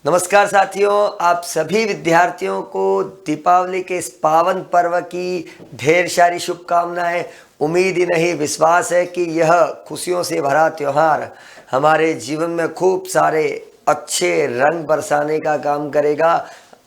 नमस्कार साथियों, आप सभी विद्यार्थियों को दीपावली के इस पावन पर्व की ढेर सारी शुभकामनाएं। उम्मीद ही नहीं विश्वास है कि यह खुशियों से भरा त्यौहार हमारे जीवन में खूब सारे अच्छे रंग बरसाने का काम करेगा।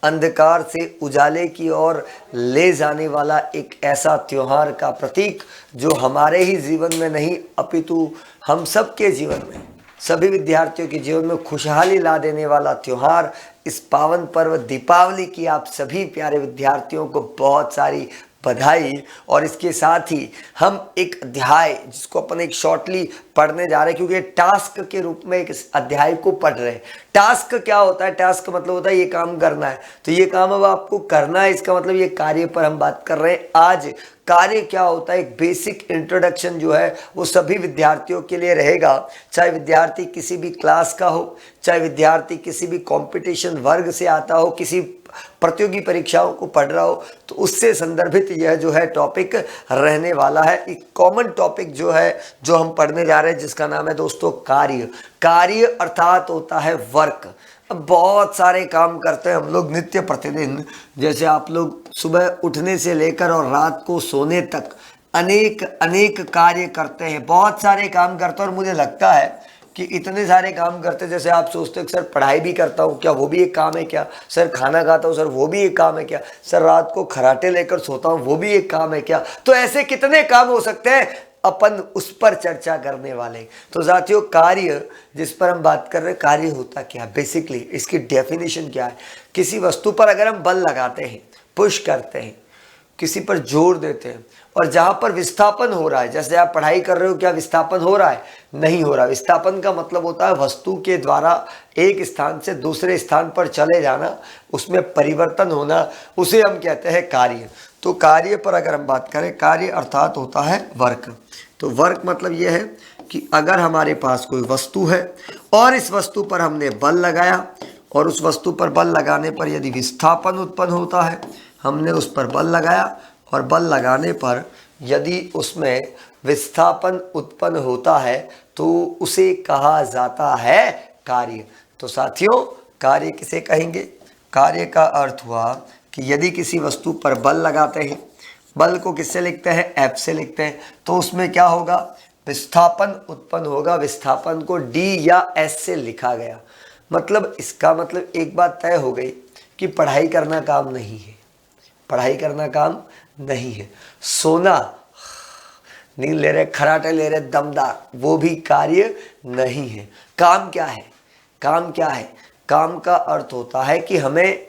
अंधकार से उजाले की ओर ले जाने वाला एक ऐसा त्योहार का प्रतीक जो हमारे ही जीवन में नहीं अपितु हम सबके जीवन में, सभी विद्यार्थियों के जीवन में खुशहाली ला देने वाला त्योहार, इस पावन पर्व दीपावली की आप सभी प्यारे विद्यार्थियों को बहुत सारी बधाई। और इसके साथ ही हम एक अध्याय जिसको अपन एक शॉर्टली पढ़ने जा रहे हैं, क्योंकि टास्क के रूप में एक अध्याय को पढ़ रहे हैं। टास्क क्या होता है? टास्क मतलब होता है ये काम करना है, तो ये काम अब आपको करना है, इसका मतलब ये कार्य पर हम बात कर रहे हैं आज। कार्य क्या होता है, एक बेसिक इंट्रोडक्शन जो है वो सभी विद्यार्थियों के लिए रहेगा, चाहे विद्यार्थी किसी भी क्लास का हो, चाहे विद्यार्थी किसी भी कंपटीशन वर्ग से आता हो, किसी प्रतियोगी परीक्षाओं को पढ़ रहा हो, तो उससे संदर्भित यह जो है टॉपिक रहने वाला है। एक कॉमन टॉपिक जो है जो हम पढ़ने जा रहे हैं, जिसका नाम है दोस्तों कार्य। कार्य अर्थात होता है वर्क। अब बहुत सारे काम करते हैं हम लोग नित्य प्रतिदिन, जैसे आप लोग सुबह उठने से लेकर और रात को सोने तक अनेक अनेक कार्य करते हैं, बहुत सारे काम करते हैं। और मुझे लगता है कि इतने सारे काम करते हैं, जैसे आप सोचते हो सर पढ़ाई भी करता हूँ क्या, वो भी एक काम है क्या? सर खाना खाता हूँ सर, वो भी एक काम है क्या? सर रात को खर्राटे लेकर सोता हूँ, वो भी एक काम है क्या? तो ऐसे कितने काम हो सकते हैं, अपन उस पर चर्चा करने वाले। तो साथियों, कार्य जिस पर हम बात कर रहे हैं, कार्य होता क्या है बेसिकली, इसकी डेफिनेशन क्या है? किसी वस्तु पर अगर हम बल लगाते हैं, पुश करते हैं, किसी पर जोर देते हैं, और जहां पर विस्थापन हो रहा है, जैसे आप पढ़ाई कर रहे हो, क्या विस्थापन हो रहा है? नहीं हो रहा। विस्थापन का मतलब होता है वस्तु के द्वारा एक स्थान से दूसरे स्थान पर चले जाना, उसमें परिवर्तन होना, उसे हम कहते हैं कार्य। तो कार्य पर अगर हम बात करें, कार्य अर्थात होता है वर्क। तो वर्क मतलब यह है कि अगर हमारे पास कोई वस्तु है और इस वस्तु पर हमने बल लगाया, और उस वस्तु पर बल लगाने पर यदि विस्थापन उत्पन्न होता है, हमने उस पर बल लगाया और बल लगाने पर यदि उसमें विस्थापन उत्पन्न होता है, तो उसे कहा जाता है कार्य। तो साथियों, कार्य किसे कहेंगे? कार्य का अर्थ हुआ कि यदि किसी वस्तु पर बल लगाते हैं, बल को किससे लिखते हैं? F से लिखते हैं, तो उसमें क्या होगा? विस्थापन उत्पन्न होगा। विस्थापन को D या S से लिखा गया। मतलब इसका मतलब एक बात तय हो गई कि पढ़ाई करना काम नहीं है, पढ़ाई करना काम नहीं है। सोना, नींद ले रहे, खराटे ले रहे दमदार, वो भी कार्य नहीं है। काम क्या है? काम क्या है? काम का अर्थ होता है कि हमें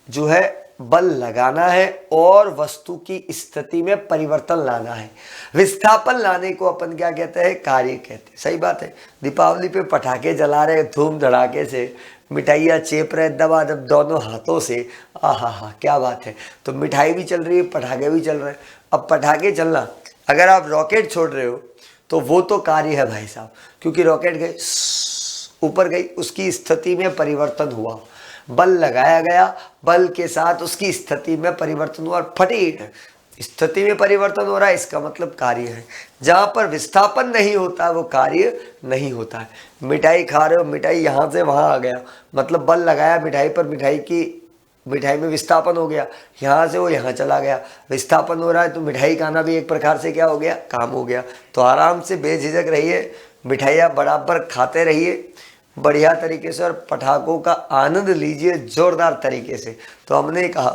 जो है बल लगाना है और वस्तु की स्थिति में परिवर्तन लाना है। विस्थापन लाने को अपन क्या कहते हैं? कार्य कहते हैं। सही बात है। दीपावली पे पटाखे जला रहे धूम धड़ाके से, मिठाइयाँ चेप रहे दबा दब दोनों हाथों से, आहा हा क्या बात है। तो मिठाई भी चल रही है, पटाखे भी चल रहे हैं। अब पटाखे चलना, अगर आप रॉकेट छोड़ रहे हो तो वो तो कार्य है भाई साहब, क्योंकि रॉकेट गई ऊपर गई, उसकी स्थिति में परिवर्तन हुआ, बल लगाया गया, बल के साथ उसकी स्थिति में परिवर्तन हुआ और फटी, स्थिति में परिवर्तन हो रहा है, इसका मतलब कार्य है। जहां पर विस्थापन नहीं होता वो कार्य नहीं होता है। मिठाई खा रहे हो, मिठाई यहाँ से वहां आ गया, मतलब बल लगाया मिठाई पर, मिठाई में विस्थापन हो गया, यहाँ से वो यहाँ चला गया, विस्थापन हो रहा है, तो मिठाई खाना भी एक प्रकार से क्या हो गया? काम हो गया। तो आराम से बेझिझक रहिए, मिठाइयाँ बराबर खाते रहिए बढ़िया तरीके से, और पटाखों का आनंद लीजिए जोरदार तरीके से। तो हमने कहा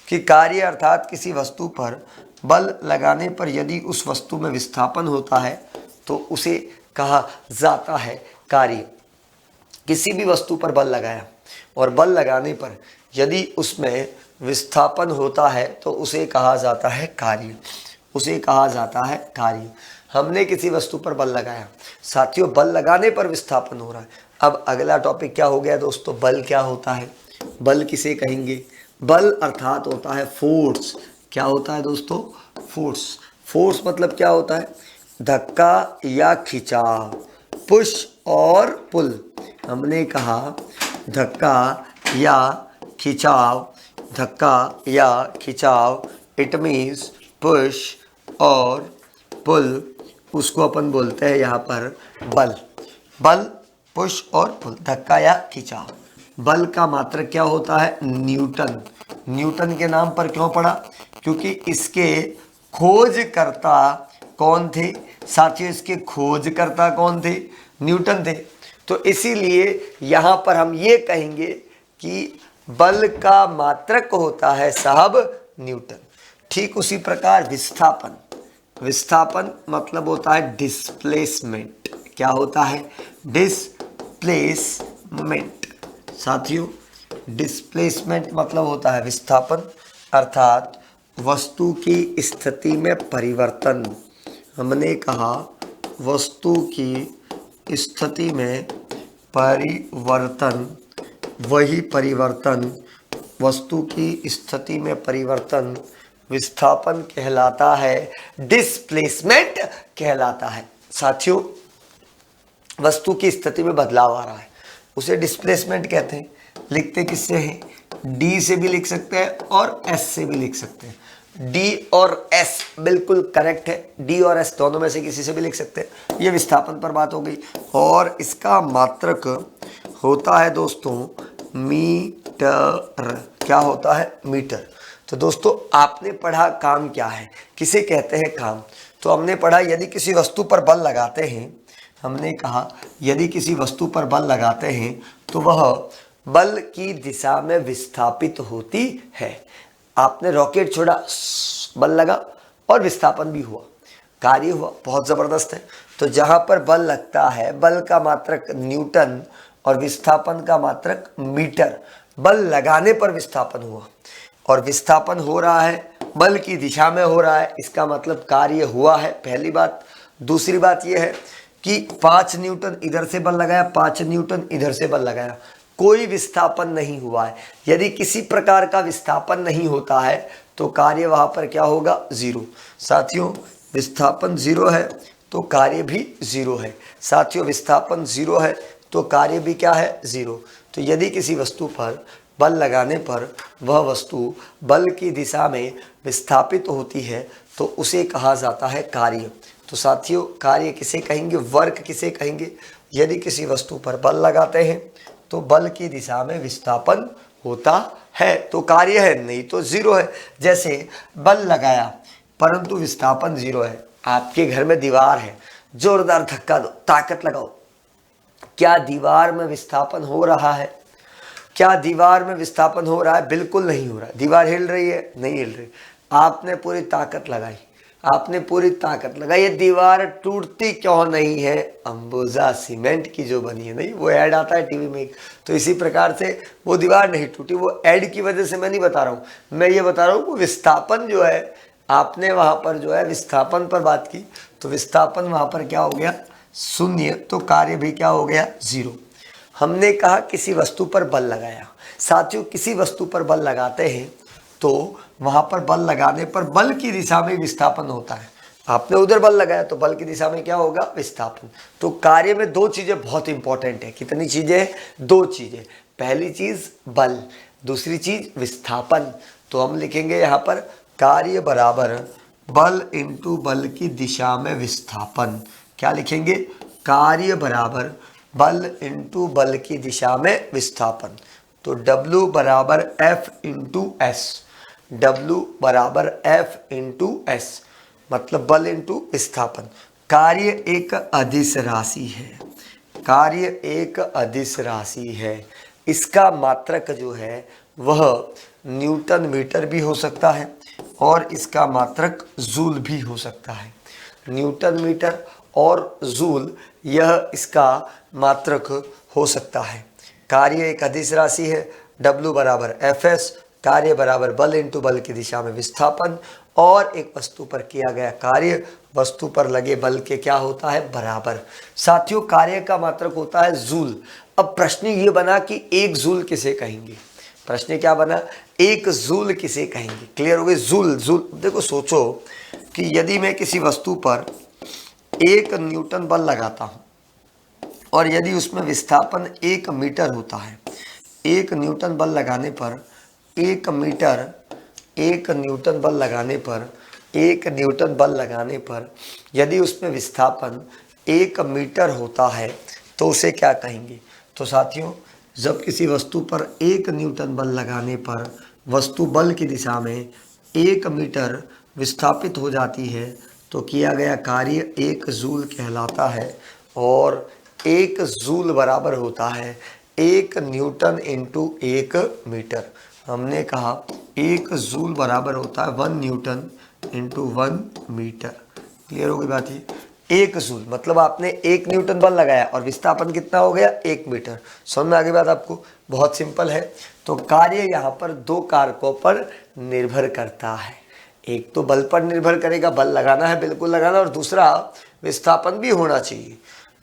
कि कार्य अर्थात किसी वस्तु पर बल लगाने पर यदि उस वस्तु में विस्थापन होता है तो उसे कहा जाता है कार्य। किसी भी वस्तु पर बल लगाया और बल लगाने पर यदि उसमें विस्थापन होता है तो उसे कहा जाता है कार्य, उसे कहा जाता है कार्य। हमने किसी वस्तु पर बल लगाया, साथियों बल लगाने पर विस्थापन हो रहा है। अब अगला टॉपिक क्या हो गया दोस्तों? बल क्या होता है? बल किसे कहेंगे? बल अर्थात होता है फोर्स। क्या होता है दोस्तों? फोर्स। फोर्स मतलब क्या होता है? धक्का या खिंचाव, पुश और पुल। हमने कहा धक्का या खिंचाव, धक्का या खिंचाव, इट मीन्स पुश और पुल, उसको अपन बोलते हैं यहाँ पर बल। बल, पुश और पुल, धक्का या खिंचाव। बल का मात्रक क्या होता है? न्यूटन। न्यूटन के नाम पर क्यों पड़ा? क्योंकि इसके खोजकर्ता कौन थे साथियों? इसके खोजकर्ता कौन थे? न्यूटन थे। तो इसीलिए यहां पर हम ये कहेंगे कि बल का मात्रक होता है साहब न्यूटन। ठीक उसी प्रकार विस्थापन, विस्थापन मतलब होता है डिस्प्लेसमेंट। क्या होता है? डिस्प्लेसमेंट। साथियों डिस्प्लेसमेंट मतलब होता है विस्थापन, अर्थात वस्तु की स्थिति में परिवर्तन। हमने कहा वस्तु की स्थिति में परिवर्तन, वही परिवर्तन, वस्तु की स्थिति में परिवर्तन विस्थापन कहलाता है, डिस्प्लेसमेंट कहलाता है। साथियों वस्तु की स्थिति में बदलाव आ रहा है, उसे डिस्प्लेसमेंट कहते हैं। लिखते किससे हैं? डी से भी लिख सकते हैं और एस से भी लिख सकते हैं। डी और एस बिल्कुल करेक्ट है, डी और एस दोनों में से किसी से भी लिख सकते हैं। ये विस्थापन पर बात हो गई। और इसका मात्रक होता है दोस्तों मीटर। क्या होता है? मीटर। तो दोस्तों आपने पढ़ा काम क्या है, किसे कहते हैं काम? तो हमने पढ़ा यदि किसी वस्तु पर बल लगाते हैं, हमने कहा यदि किसी वस्तु पर बल लगाते हैं तो वह बल की दिशा में विस्थापित होती है। आपने रॉकेट छोड़ा, बल लगा और विस्थापन भी हुआ, कार्य हुआ, बहुत ज़बरदस्त है। तो जहाँ पर बल लगता है, बल का मात्रक न्यूटन और विस्थापन का मात्रक मीटर। बल लगाने पर विस्थापन हुआ और विस्थापन हो रहा है, बल की दिशा में हो रहा है, इसका मतलब कार्य हुआ है, पहली बात। दूसरी बात यह है कि 5 न्यूटन इधर से बल लगाया, 5 न्यूटन इधर से बल लगाया, कोई विस्थापन नहीं हुआ है। यदि किसी प्रकार का विस्थापन नहीं होता है तो कार्य वहां पर क्या होगा? जीरो। साथियों विस्थापन जीरो है तो कार्य भी जीरो है। साथियों विस्थापन जीरो है तो कार्य भी क्या है? जीरो। तो यदि किसी वस्तु पर बल लगाने पर वह वस्तु बल की दिशा में विस्थापित होती है तो उसे कहा जाता है कार्य। तो साथियों कार्य किसे कहेंगे? वर्क किसे कहेंगे? यदि किसी वस्तु पर बल लगाते हैं तो बल की दिशा में विस्थापन होता है तो कार्य है, नहीं तो जीरो है। जैसे बल लगाया परंतु विस्थापन जीरो है। आपके घर में दीवार है, जोरदार धक्का दो, ताकत लगाओ, क्या दीवार में विस्थापन हो रहा है? क्या दीवार में विस्थापन हो रहा है? बिल्कुल नहीं हो रहा है। दीवार हिल रही है? नहीं हिल रही। आपने पूरी ताकत लगाई, आपने पूरी ताकत लगाई, ये दीवार टूटती क्यों नहीं है? अंबुजा सीमेंट की जो बनी है, नहीं वो ऐड आता है टीवी में। तो इसी प्रकार से वो दीवार नहीं टूटी, वो ऐड की वजह से मैं नहीं बता रहा हूँ, मैं ये बता रहा हूँ कि विस्थापन जो है, आपने वहाँ पर जो है विस्थापन पर बात की तो विस्थापन वहाँ पर क्या हो गया? शून्य। तो कार्य भी क्या हो गया? जीरो। हमने कहा किसी वस्तु पर बल लगाया। साथियों किसी वस्तु पर बल लगाते हैं तो वहां पर बल लगाने पर बल की दिशा में विस्थापन होता है। आपने उधर बल लगाया तो बल की दिशा में क्या होगा? विस्थापन। तो कार्य में दो चीजें बहुत इंपॉर्टेंट है। कितनी चीजें? दो चीजें। पहली चीज बल, दूसरी चीज विस्थापन। तो हम लिखेंगे यहाँ पर कार्य बराबर बल इंटू बल की दिशा में विस्थापन। क्या लिखेंगे? कार्य बराबर बल इंटू बल की दिशा में विस्थापन। तो W बराबर F इंटू एस, W बराबर F इंटू एस मतलब बल इंटू विस्थापन। कार्य एक अदिश राशि है, कार्य एक अदिश राशि है। इसका मात्रक जो है वह न्यूटन मीटर भी हो सकता है और इसका मात्रक जूल भी हो सकता है। न्यूटन मीटर और जूल यह इसका मात्रक हो सकता है। कार्य एक अदिश राशि है, W बराबर Fs, कार्य बराबर बल इंटू बल की दिशा में विस्थापन, और एक वस्तु पर किया गया कार्य वस्तु पर लगे बल के क्या होता है? बराबर। साथियों कार्य का मात्रक होता है जूल। अब प्रश्न ये बना कि एक जूल किसे कहेंगे? प्रश्न क्या बना? एक जूल किसे कहेंगे? क्लियर हो गई? Joule, joule. देखो सोचो कि यदि मैं किसी वस्तु पर 1 न्यूटन बल लगाता हूं और यदि उसमें विस्थापन 1 मीटर होता है, 1 न्यूटन बल लगाने पर 1 मीटर, 1 न्यूटन बल लगाने पर 1 न्यूटन बल लगाने पर यदि उसमें विस्थापन 1 मीटर होता है तो उसे क्या कहेंगे? तो साथियों जब किसी वस्तु पर 1 न्यूटन बल लगाने पर वस्तु बल की दिशा में 1 मीटर विस्थापित हो जाती है तो किया गया कार्य 1 जूल कहलाता है। और 1 जूल बराबर होता है 1 न्यूटन इंटू 1 मीटर। हमने कहा 1 जूल बराबर होता है 1 न्यूटन इंटू 1 मीटर। क्लियर हो गई बात? ये 1 जूल मतलब आपने 1 न्यूटन बल लगाया और विस्थापन कितना हो गया? 1 मीटर। समझ में आ गई बात आपको? बहुत सिंपल है। तो कार्य यहाँ पर 2 कारकों पर निर्भर करता है। एक तो बल पर निर्भर करेगा, बल लगाना है बिल्कुल लगाना, और दूसरा विस्थापन भी होना चाहिए।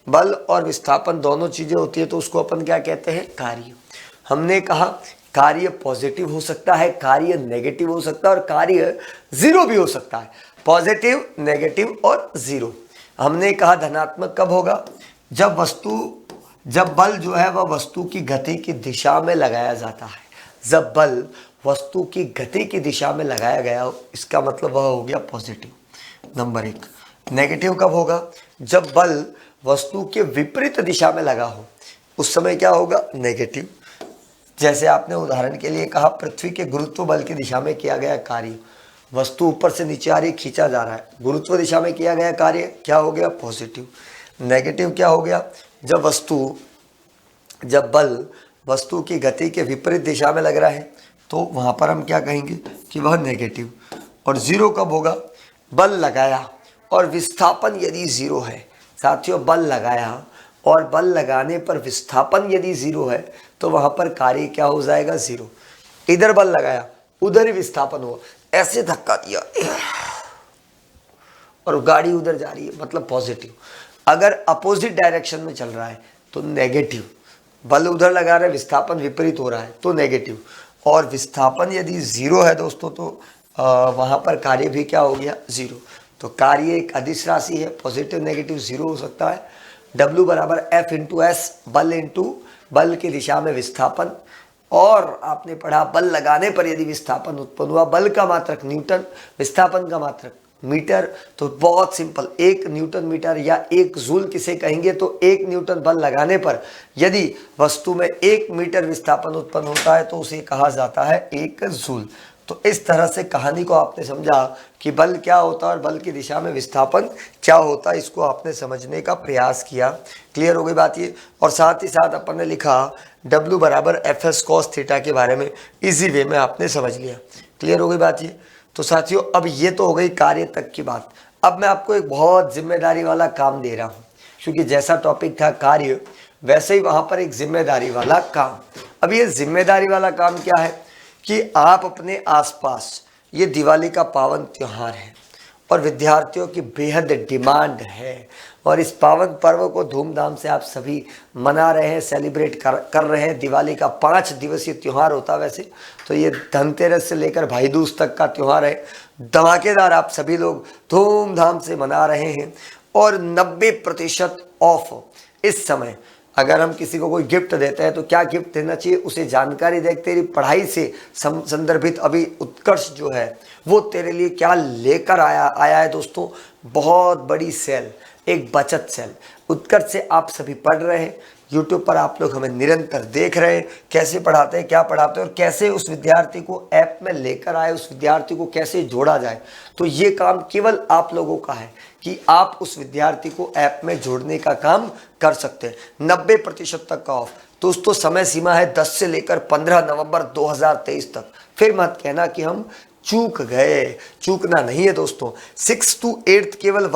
बल और विस्थापन दोनों चीजें होती है तो उसको अपन क्या कहते हैं? कार्य। हमने कहा कार्य पॉजिटिव हो सकता है, कार्य नेगेटिव हो सकता है और कार्य जीरो भी हो सकता है। पॉजिटिव, नेगेटिव और जीरो। हमने कहा धनात्मक कब होगा? जब बल जो है वह वस्तु की गति की दिशा में लगाया जाता है। जब बल वस्तु की गति की दिशा में लगाया गया हो, इसका मतलब वह हो गया पॉजिटिव। नंबर 1। नेगेटिव कब होगा? जब बल वस्तु के विपरीत दिशा में लगा हो, उस समय क्या होगा? नेगेटिव। जैसे आपने उदाहरण के लिए कहा पृथ्वी के गुरुत्व बल की दिशा में किया गया कार्य, वस्तु ऊपर से नीचे आ रही, खींचा जा रहा है, गुरुत्व दिशा में किया गया कार्य क्या हो गया? पॉजिटिव। नेगेटिव क्या हो गया? जब बल वस्तु की गति के विपरीत दिशा में लग रहा है तो वहां पर हम क्या कहेंगे कि वह नेगेटिव। और जीरो कब होगा? बल लगाया और विस्थापन यदि जीरो है। साथियों, बल लगाया और बल लगाने पर विस्थापन यदि जीरो है तो वहां पर कार्य क्या हो जाएगा? जीरो। इधर बल लगाया, उधर ही विस्थापन हुआ, ऐसे धक्का दिया और गाड़ी उधर जा रही है, मतलब पॉजिटिव। अगर अपोजिट डायरेक्शन में चल रहा है तो नेगेटिव। बल उधर लगा रहे, विस्थापन विपरीत हो रहा है तो नेगेटिव। और विस्थापन यदि जीरो है दोस्तों तो वहां पर कार्य भी क्या हो गया? जीरो। तो कार्य एक अदिश राशि है, पॉजिटिव नेगेटिव जीरो हो सकता है। W बराबर F इंटू एस, बल इंटू बल की दिशा में विस्थापन। और आपने पढ़ा बल लगाने पर यदि विस्थापन उत्पन्न हुआ, बल का मात्रक न्यूटन, विस्थापन का मात्रक मीटर। तो बहुत सिंपल, 1 न्यूटन मीटर या 1 जूल किसे कहेंगे? तो 1 न्यूटन बल लगाने पर यदि वस्तु में 1 मीटर विस्थापन उत्पन्न होता है तो उसे कहा जाता है 1 जूल। तो इस तरह से कहानी को आपने समझा कि बल क्या होता है और बल की दिशा में विस्थापन क्या होता है, इसको आपने समझने का प्रयास किया। क्लियर हो गई बात ये? और साथ ही साथ अपन ने लिखा W बराबर FS cos थीटा के बारे में इजी वे में आपने समझ लिया। क्लियर हो गई बात ये? तो साथियों, अब ये तो हो गई कार्य तक की बात। अब मैं आपको एक बहुत जिम्मेदारी वाला काम दे रहा हूँ, क्योंकि जैसा टॉपिक था कार्य, वैसे ही वहां पर एक जिम्मेदारी वाला काम। अब ये जिम्मेदारी वाला काम क्या है कि आप अपने आसपास, ये दिवाली का पावन त्योहार है और विद्यार्थियों की बेहद डिमांड है, और इस पावन पर्व को धूमधाम से आप सभी मना रहे हैं, सेलिब्रेट कर रहे हैं। दिवाली का 5 दिवसीय त्यौहार होता है वैसे तो, ये धनतेरस से लेकर भाई दूज तक का त्यौहार है। धमाकेदार आप सभी लोग धूमधाम से मना रहे हैं और 90% ऑफ इस समय। अगर हम किसी को कोई गिफ्ट देते हैं तो क्या गिफ्ट देना चाहिए? उसे जानकारी देख, तेरी पढ़ाई से संदर्भित अभी उत्कर्ष जो है वो तेरे लिए क्या लेकर आया है दोस्तों? बहुत बड़ी सेल, एक बचत सेल। उत्कर्ष से आप सभी पढ़ रहे हैं, यूट्यूब पर आप लोग हमें निरंतर देख रहे हैं, कैसे पढ़ाते हैं, क्या पढ़ाते हैं और कैसे उस विद्यार्थी को ऐप में लेकर आए, उस विद्यार्थी को कैसे जोड़ा जाए। तो ये काम केवल आप लोगों का है कि आप उस विद्यार्थी को ऐप में जोड़ने का काम कर सकते हैं। 90% तक का ऑफ दोस्तों। समय सीमा है 10 से लेकर 15 नवंबर 2023 तक। फिर मत कहना कि हम चूक गए, चूकना नहीं है दोस्तों। 6 to 8 केवल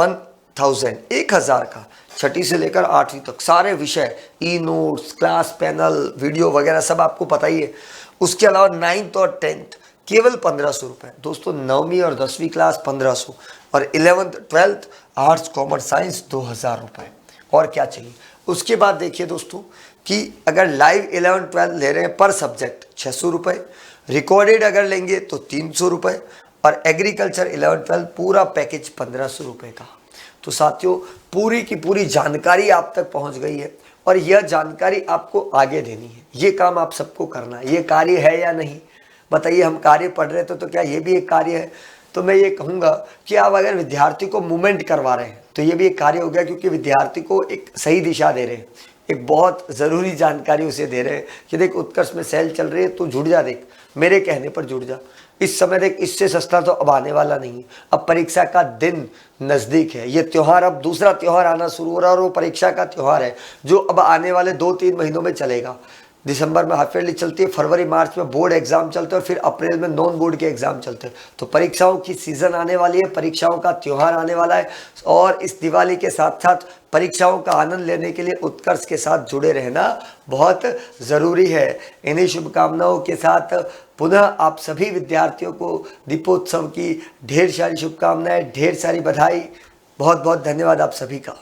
1000 का, 6ठी से लेकर 8वीं तक सारे विषय, e notes, class panel, video वगैरह सब आपको पता ही है। उसके अलावा 9th और 10th केवल 1500 रुपये दोस्तों। 9वीं और 10वीं क्लास 1500 और 11th 12th arts commerce science 2000 रुपये। और क्या चाहिए? उसके बाद देखिए दोस्तों कि अगर लाइव 11th 12th ले रहे हैं पर सब्जेक्ट 600 रुपये, रिकॉर्डेड अगर लेंगे तो 300 रुपये, और एग्रीकल्चर 11th 12th पूरा पैकेज 1500 रुपये का। तो साथियों, पूरी की पूरी जानकारी आप तक पहुंच गई है और यह जानकारी आपको आगे देनी है। ये काम आप सबको करना है। ये कार्य है या नहीं बताइए? हम कार्य पढ़ रहे थे तो क्या ये भी एक कार्य है? तो मैं ये कहूँगा कि आप अगर विद्यार्थी को मूवमेंट करवा रहे हैं तो ये भी एक कार्य हो गया, क्योंकि विद्यार्थी को एक सही दिशा दे रहे हैं, एक बहुत ज़रूरी जानकारी उसे दे रहे हैं कि देख उत्कर्ष में सेल चल रही है, तू जुड़ जा, देख मेरे कहने पर जुड़ जा। इस समय देख इससे सस्ता तो अब आने वाला नहीं है। अब परीक्षा का दिन नज़दीक है, ये त्यौहार, अब दूसरा त्यौहार आना शुरू हो रहा है और वो परीक्षा का त्यौहार है जो अब आने वाले 2-3 महीनों में चलेगा। दिसंबर में हाफ ईयरली चलती है, फरवरी मार्च में बोर्ड एग्जाम चलते हैं और फिर अप्रैल में नॉन बोर्ड के एग्जाम चलते हैं। तो परीक्षाओं की सीज़न आने वाली है, परीक्षाओं का त्यौहार आने वाला है और इस दिवाली के साथ साथ परीक्षाओं का आनंद लेने के लिए उत्कर्ष के साथ जुड़े रहना बहुत ज़रूरी है। इन्हीं शुभकामनाओं के साथ पुनः आप सभी विद्यार्थियों को दीपोत्सव की ढेर सारी शुभकामनाएं, ढेर सारी बधाई। बहुत बहुत धन्यवाद आप सभी का।